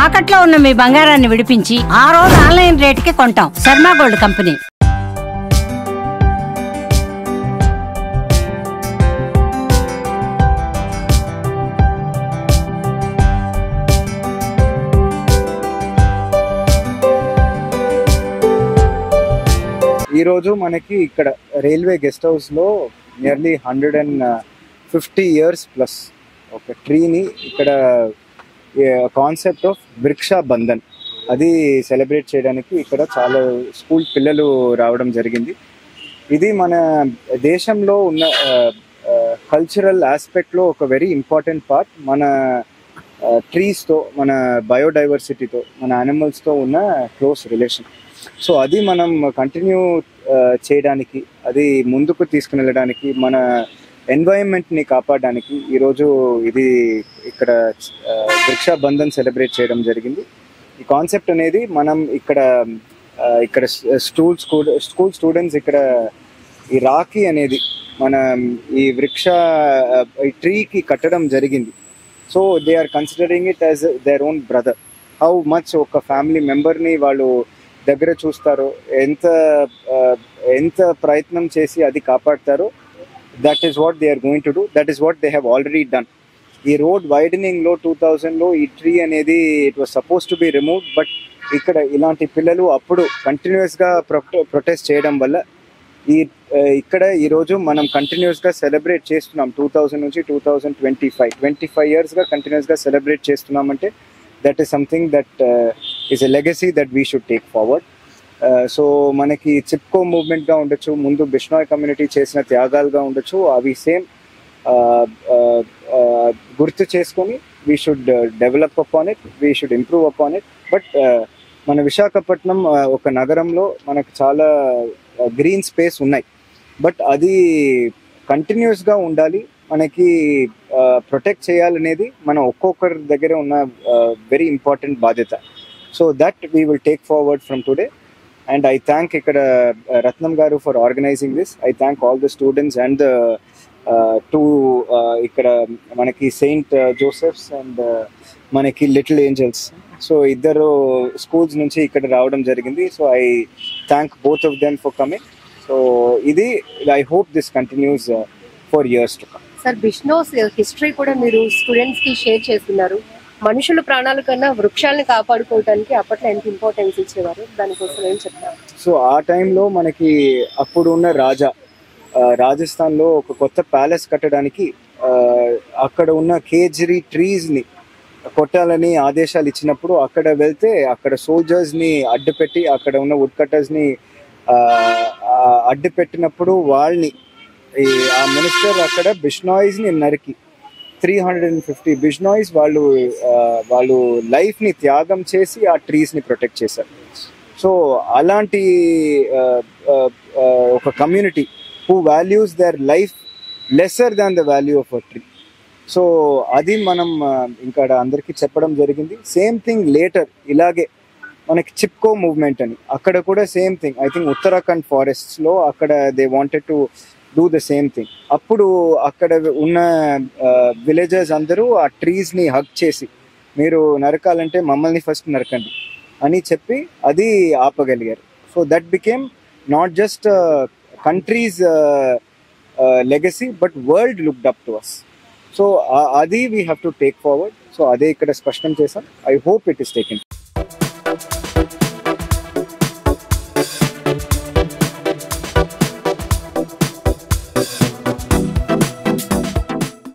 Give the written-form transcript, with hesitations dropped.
తాకట్లో ఉన్న మీ బంగారాన్ని విడిపించి ఆ రోజు ఆన్లైన్ రేటుకి కొంటాం. Sharma gold company. ఈ రోజు మనకి ఇక్కడ రైల్వే గెస్ట్ హౌస్ లో నియర్లీ 150 years ప్లస్ ఒక ట్రీని ఇక్కడ కాన్సెప్ట్ ఆఫ్ వృక్ష బంధన్ అది సెలబ్రేట్ చేయడానికి ఇక్కడ చాలా స్కూల్ పిల్లలు రావడం జరిగింది. ఇది మన దేశంలో ఉన్న కల్చరల్ ఆస్పెక్ట్లో ఒక వెరీ ఇంపార్టెంట్ పార్ట్. మన ట్రీస్తో, మన బయోడైవర్సిటీతో, మన యానిమల్స్తో ఉన్న క్లోజ్ రిలేషన్. సో అది మనం కంటిన్యూ చేయడానికి, అది ముందుకు తీసుకుని వెళ్ళడానికి, మన ఎన్వైరన్మెంట్ని కాపాడడానికి ఈరోజు ఇది ఇక్కడ వృక్ష బంధన్ సెలబ్రేట్ చేయడం జరిగింది. ఈ కాన్సెప్ట్ అనేది మనం ఇక్కడ స్కూల్ స్టూడెంట్స్ ఇక్కడ ఈ రాఖీ అనేది మన ఈ ఈ ట్రీకి కట్టడం జరిగింది. So they are considering it as their own brother. How much ఒక ఫ్యామిలీ మెంబర్ని వాళ్ళు దగ్గర చూస్తారో, ఎంత ప్రయత్నం చేసి అది కాపాడతారో, that is what they are going to do. That is what they have already done. ఈ రోడ్ వైడనింగ్లో 2000లో ఈ ట్రీ అనేది it was suppose to be removed. But ఇక్కడ ఇలాంటి పిల్లలు అప్పుడు కంటిన్యూస్గా ప్రొటెస్ట్ చేయడం వల్ల ఇక్కడ ఈరోజు మనం కంటిన్యూస్గా సెలబ్రేట్ చేస్తున్నాం. 2000 నుంచి 2025 yearsగా కంటిన్యూస్గా సెలబ్రేట్ చేస్తున్నామంటే that is something that is a legacy that we should take forward. So మనకి చిప్కో మూవ్మెంట్గా ఉండొచ్చు, ముందు బిష్నోయ్ కమ్యూనిటీ చేసిన త్యాగాలుగా ఉండొచ్చు, అవి సేమ్ గుర్తు చేసుకొని we should develop upon it, we should improve upon it. But మన విశాఖపట్నం ఒక నగరంలో మనకు చాలా గ్రీన్ స్పేస్ ఉన్నాయి. బట్ అది కంటిన్యూస్గా ఉండాలి, మనకి ప్రొటెక్ట్ చేయాలనేది మన ఒక్కొక్కరి దగ్గర ఉన్న వెరీ ఇంపార్టెంట్ బాధ్యత. So that we will take forward from today. And I thank ఇక్కడ రత్నం గారు for organizing this. I thank all the students and ఇక్కడ మనకి సెయింట్ జోసెఫ్స్ అండ్ మనకి లిటిల్ ఏంజల్స్. సో ఇద్దరు స్కూల్స్ నుంచి ఇక్కడ రావడం జరిగింది. So I thank both of them for coming. So ఇది I hope this continues for years to come. Sir, Bishnois history కూడా మీరు స్టూడెంట్స్ కి షేర్ చేస్తున్నారు. మనుషుల ప్రాణాల కన్నా వృక్షాలను కాపాడుకోవడానికి అప్పట్లో ఎంత ఇంపార్టెన్స్ ఇచ్చేవారు, దానికోసం ఏం చెప్తారు? సో ఆ టైంలో మనకి అప్పుడు ఉన్న రాజస్థాన్లో ఒక కొత్త ప్యాలెస్ కట్టడానికి అక్కడ ఉన్న కేజ్రీ ట్రీస్ని కొట్టాలని ఆదేశాలు ఇచ్చినప్పుడు అక్కడ వెళ్తే అక్కడ సోల్జర్స్ని అడ్డుపెట్టి, అక్కడ ఉన్న వుడ్ కట్టర్స్ని అడ్డుపెట్టినప్పుడు ఆ మినిస్టర్ అక్కడ బిష్నాయిస్ని నరికి 350 బిష్నాయిస్ వాళ్ళు లైఫ్ని త్యాగం చేసి ఆ ట్రీస్ని ప్రొటెక్ట్ చేశారు. సో అలాంటి ఒక community who values their life lesser than the value of a tree. So అది మనం ఇంకా అందరికీ చెప్పడం జరిగింది. సేమ్ థింగ్ లేటర్ ఇలాగే మనకి చిప్కో మూవ్మెంట్ అని అక్కడ కూడా same thing. I think Uttarakhand ఫారెస్ట్స్లో అక్కడ they wanted to do the same thing. అప్పుడు అక్కడ ఉన్న విలేజర్స్ అందరూ ఆ ట్రీస్ని హగ్ చేసి, మీరు నరకాలంటే మమ్మల్ని ఫస్ట్ నరకండి అని చెప్పి అది ఆపగలిగారు. So that became not just countries legacy but world looked up to us. So అది we have to take forward. So అదే ఇక్కడ స్పష్టం చేశాం. I hope it is taken.